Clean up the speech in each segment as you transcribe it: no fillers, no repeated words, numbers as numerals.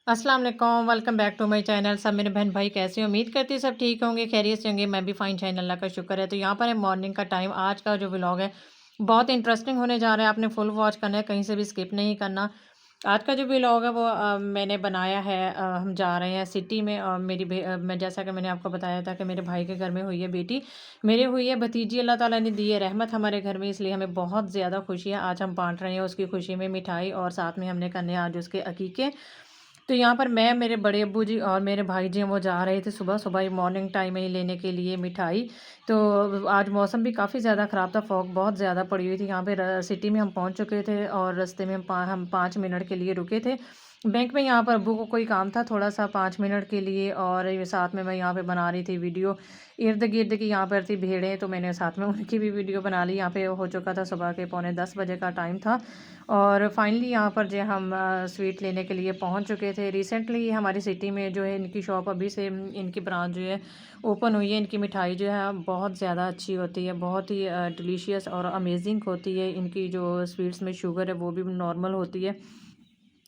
अस्सलाम वालेकुम, welcome back to my channel. सब मेरे बहन भाई कैसे हैं? उम्मीद करती हूँ सब ठीक होंगे, खैरियत से होंगे। मैं भी फ़ाइन फ़ाइन, अल्लाह का शुक्र है। तो यहाँ पर है मॉर्निंग का टाइम। आज का जो व्लॉग है बहुत इंटरेस्टिंग होने जा रहा है, आपने फुल वॉच करना है, कहीं से भी स्किप नहीं करना। आज का जो व्लॉग है वो मैंने बनाया है, हम जा रहे हैं सिटी में। और मैं जैसा कि मैंने आपको बताया था कि मेरे भाई के घर में हुई है बेटी, मेरे हुई है भतीजी। अल्लाह ताला ने दी है रहमत हमारे घर में, इसलिए हमें बहुत ज़्यादा खुशी है। आज हम बांट रहे हैं उसकी खुशी में मिठाई, और साथ में हमने करने आज उसके अकीके। तो यहाँ पर मैं, मेरे बड़े अब्बू जी और मेरे भाई जी हैं, वो जा रहे थे सुबह-सुबह ही मॉर्निंग टाइम में ही लेने के लिए मिठाई। तो आज मौसम भी काफ़ी ज़्यादा ख़राब था, फॉग बहुत ज़्यादा पड़ी हुई थी। यहाँ पे सिटी में हम पहुँच चुके थे और रास्ते में हम 5 मिनट के लिए रुके थे। बैंक में यहाँ पर अब्बू को कोई काम था थोड़ा-सा 5 मिनट के लिए, और ये साथ में मैं यहाँ पे बना रही थी वीडियो। इर्द-गिर्द की यहाँ पर थी भीड़ें, तो मैंने साथ में उनकी भी वीडियो बना ली। यहाँ पे हो चुका था सुबह के पौने 10 बजे का टाइम था। और फाइनली यहाँ पर जो है हम स्वीट लेने के लिए पहुँच चुके थे। रिसेंटली हमारी सिटी में जो है इनकी शॉप अभी से इनकी ब्रांच जो है ओपन हुई है। इनकी मिठाई जो है बहुत ज़्यादा अच्छी होती है, बहुत ही डिलीशियस और अमेजिंग होती है। इनकी जो स्वीट्स में शुगर है वो भी नॉर्मल होती है।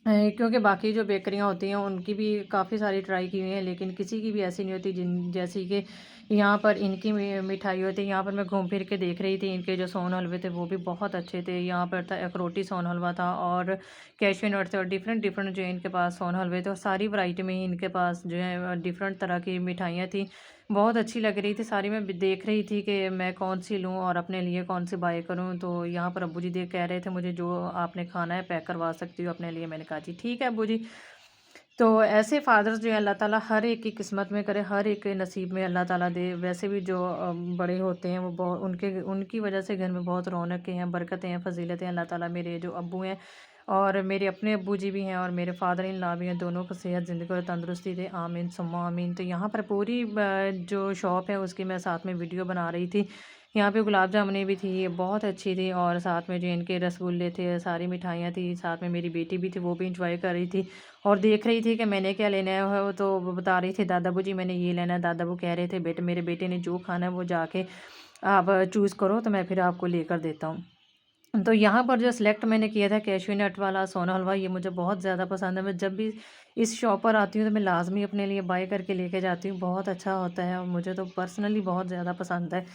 क्योंकि बाकी जो बेकरियाँ होती हैं उनकी भी काफ़ी सारी ट्राई की हुई हैं, लेकिन किसी की भी ऐसी नहीं होती जिन जैसी कि यहाँ पर इनकी मिठाई होती है। यहाँ पर मैं घूम फिर के देख रही थी, इनके जो सोन हलवे थे वो भी बहुत अच्छे थे। यहाँ पर था अखरोटी सोन हलवा था, और कैशू नट थे, और डिफरेंट डिफरेंट जो है इनके पास सोन हलवे थे। और सारी वैरायटी में ही इनके पास जो है डिफरेंट तरह की मिठाइयाँ थी। बहुत अच्छी लग रही थी सारी। मैं देख रही थी कि मैं कौन सी लूँ और अपने लिए कौन सी बाय करूँ। तो यहाँ पर अब्बू जी देख कह रहे थे मुझे जो आपने खाना है पैक करवा सकती हो अपने लिए। मैंने कहा जी ठीक है अब्बू जी। तो ऐसे फादर्स जो है अल्लाह ताला हर एक की किस्मत में करे, हर एक के नसीब में अल्लाह ताला दे। वैसे भी जो बड़े होते हैं वो बहुत उनके उनकी वजह से घर में बहुत रौनकें हैं, बरकतें हैं, फजीलतें हैं। अल्लाह ताला मेरे जो अब्बू हैं और मेरे अपने अब्बू जी भी हैं और मेरे फादर इन लॉ भी हैं, दोनों को सेहत ज़िंदगी और तंदुरुस्ती दे, आमीन सुम्मा आमीन। तो यहाँ पर पूरी जो शॉप है उसकी मैं साथ में वीडियो बना रही थी। यहाँ पे गुलाब जामुनें भी थी, बहुत अच्छी थी, और साथ में जो इनके रसगुल्ले थे, सारी मिठाइयाँ थी। साथ में मेरी बेटी भी थी, वो भी इंजॉय कर रही थी और देख रही थी कि मैंने क्या लेना है। वो तो वो बता रही थी दादाबू जी मैंने ये लेना है। दादाबू कह रहे थे बेटे, मेरे बेटे ने जो खाना है वो जाके आप चूज़ करो, तो मैं फिर आपको लेकर देता हूँ। तो यहाँ पर जो सिलेक्ट मैंने किया था कैशू नट वाला सोना हलवा, ये मुझे बहुत ज़्यादा पसंद है। मैं जब भी इस शॉप पर आती हूँ तो मैं लाज़मी अपने लिए बाय करके लेके जाती हूँ। बहुत अच्छा होता है और मुझे तो पर्सनली बहुत ज़्यादा पसंद है।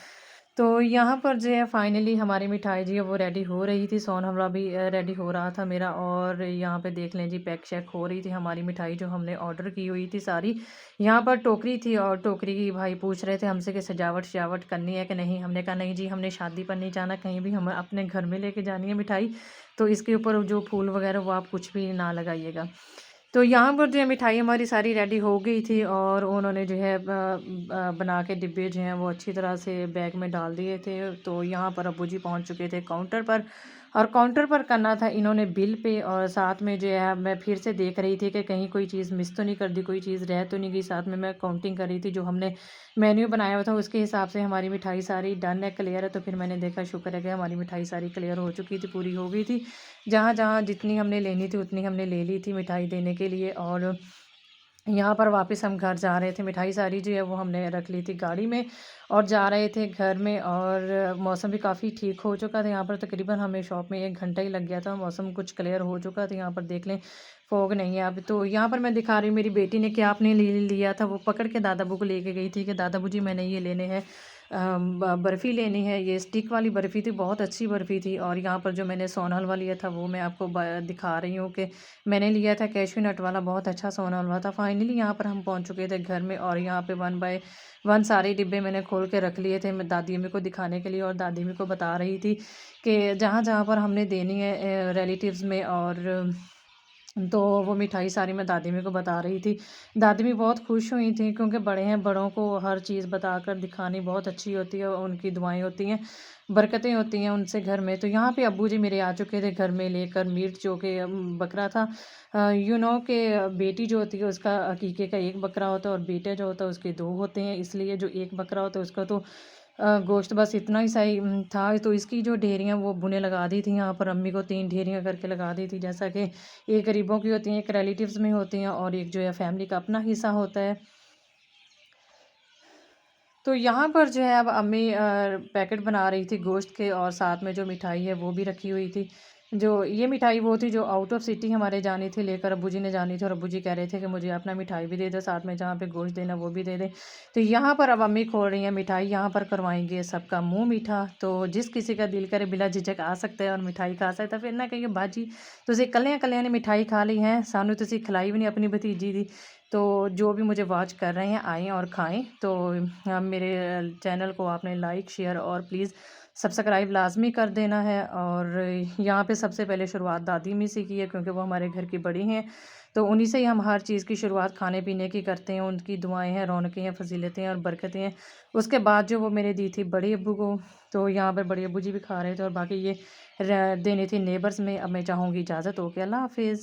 तो यहाँ पर जो है फाइनली हमारी मिठाई जो है वो रेडी हो रही थी। सोन हलवा भी रेडी हो रहा था मेरा, और यहाँ पे देख लें जी पैक शैक हो रही थी हमारी मिठाई जो हमने ऑर्डर की हुई थी सारी। यहाँ पर टोकरी थी और टोकरी की भाई पूछ रहे थे हमसे कि सजावट शजावट करनी है कि नहीं। हमने कहा नहीं जी, हमने शादी पर नहीं जाना कहीं भी, हम अपने घर में लेके जानी है मिठाई। तो इसके ऊपर जो फूल वगैरह वो आप कुछ भी ना लगाइएगा। तो यहाँ पर जो है मिठाई हमारी सारी रेडी हो गई थी, और उन्होंने जो है बना के डिब्बे जो हैं वो अच्छी तरह से बैग में डाल दिए थे। तो यहाँ पर अब्बू जी पहुँच चुके थे काउंटर पर, और काउंटर पर करना था इन्होंने बिल पे। और साथ में जो है मैं फिर से देख रही थी कि कहीं कोई चीज़ मिस तो नहीं कर दी, कोई चीज़ रह तो नहीं गई। साथ में मैं काउंटिंग कर रही थी, जो हमने मेन्यू बनाया हुआ था उसके हिसाब से हमारी मिठाई सारी डन है, क्लियर है। तो फिर मैंने देखा शुक्र है कि हमारी मिठाई सारी क्लियर हो चुकी थी, पूरी हो गई थी। जहाँ-जहाँ जितनी हमने लेनी थी उतनी हमने ले ली थी मिठाई देने के लिए। और यहाँ पर वापस हम घर जा रहे थे, मिठाई सारी जो है वो हमने रख ली थी गाड़ी में और जा रहे थे घर में। और मौसम भी काफ़ी ठीक हो चुका था। यहाँ पर तकरीबन हमें शॉप में 1 घंटा ही लग गया था, मौसम कुछ क्लियर हो चुका था। यहाँ पर देख लें फॉग नहीं है अब। तो यहाँ पर मैं दिखा रही हूँ मेरी बेटी ने क्या आपने ले लिया था, वो पकड़ के दादाबू को लेके गई थी कि दादाबू जी मैंने ये लेने हैं, बर्फ़ी लेनी है। ये स्टिक वाली बर्फ़ी थी, बहुत अच्छी बर्फ़ी थी। और यहाँ पर जो मैंने सोन हलवा लिया था वो मैं आपको दिखा रही हूँ कि मैंने लिया था कैशू नट वाला, बहुत अच्छा सोन हलवा था। फाइनली यहाँ पर हम पहुँच चुके थे घर में, और यहाँ पे 1 बाय 1 सारे डिब्बे मैंने खोल के रख लिए थे मैं दादी अम्मी को दिखाने के लिए। और दादी अम्मी को बता रही थी कि जहाँ-जहाँ पर हमने देनी है रिलेटिव्स में। और तो वो मिठाई सारी मैं दादी अम्मी को बता रही थी। दादी अम्मी बहुत खुश हुई थी, क्योंकि बड़े हैं, बड़ों को हर चीज़ बताकर दिखानी बहुत अच्छी होती है, और उनकी दुआएँ होती हैं, बरकतें होती हैं उनसे घर में। तो यहाँ पे अब्बू जी मेरे आ चुके थे घर में लेकर मीट, जो कि बकरा था। यू नो कि बेटी जो होती है उसका अकीके का 1 बकरा होता है, और बेटा जो होता है उसके 2 होते हैं। इसलिए जो 1 बकरा होता है उसका तो गोश्त बस इतना ही सही था। तो इसकी जो ढेरियाँ वो बुने लगा दी थी, यहाँ पर अम्मी को 3 ढेरियाँ करके लगा दी थी। जैसा कि एक गरीबों की होती हैं, एक रिलेटिव्स में होती हैं, और एक जो है फैमिली का अपना हिस्सा होता है। तो यहाँ पर जो है अब अम्मी पैकेट बना रही थी गोश्त के, और साथ में जो मिठाई है वो भी रखी हुई थी। जो ये मिठाई वो थी जो आउट ऑफ सिटी हमारे जानी थी, लेकर अब्बू जी ने जानी थी और अब्बू जी कह रहे थे कि मुझे अपना मिठाई भी दे दो, साथ में जहाँ पे गोश्त देना वो भी दे दे। तो यहाँ पर अब अम्मी खोल रही हैं मिठाई, यहाँ पर करवाएंगे सबका मुंह मीठा। तो जिस किसी का दिल करे बिला झिझक आ सकता है और मिठाई खा सकता है। फिर ना कहिए बाजी तुझे कलियां ने मिठाई खा ली हैं, सानू तुसी खिलाई भी नहीं अपनी भतीजी दी। तो जो भी मुझे वॉच कर रहे हैं आएँ और खाएँ। तो मेरे चैनल को आपने लाइक शेयर और प्लीज़ सब्सक्राइब लाज़मी कर देना है। और यहाँ पे सबसे पहले शुरुआत दादी अम्मी से की है, क्योंकि वो हमारे घर की बड़ी हैं। तो उन्हीं से ही हम हर चीज़ की शुरुआत खाने पीने की करते हैं। उनकी दुआएं हैं, रौनकें हैं, फजीलतें हैं और बरकतें हैं। उसके बाद जो वो मेरे दी थी बड़े अब्बू को, तो यहाँ पर बड़े अब्बू जी भी खा रहे थे और बाकी ये देनी थी नेबर्स में। अब मैं चाहूँगी इजाज़त। ओके, अल्लाह हाफिज़।